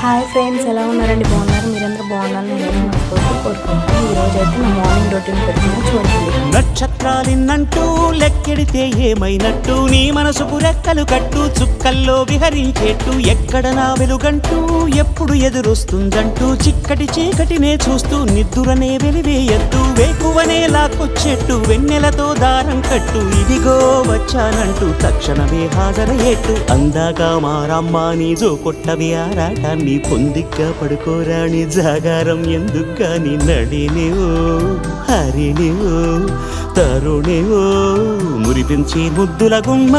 Hi friends, ఎలా ఉన్నారండి? బాగున్నారు? మీరందరూ బాగున్నారని నేను మనస్ఫూర్తిగా కోరుకుంటాను. ఈరోజు అయితే నా మార్నింగ్ రొటీన్ పెట్టిన చూడండి. నక్షత్రాలిన్నంటూ లెక్కెడితే ఏమైనట్టు, నీ మనసుకు రెక్కలు కట్టు, చుక్కల్లో విహరించేట్టు, ఎక్కడ నా వెలుగంటూ ఎప్పుడు ఎదురొస్తుందంటూ, చిక్కటి చీకటినే చూస్తూ నిద్దురనే వెలివేయద్దు, వేకువనే లాక్కొచ్చేట్టు, వెన్నెలతో దారం కట్టు, ఇదిగో వచ్చానంటూ తక్షణమే హాజరయ్యేట్టు, అందాక మారమ్మ నీ జో కొట్టవి ఆరాటాన్ని పొందిగ్గా పడుకోరాని జాగారం ఎందుకు గాని నడినివో హరినివో తరుణివో మురిపించి ముద్దుల గుమ్మ.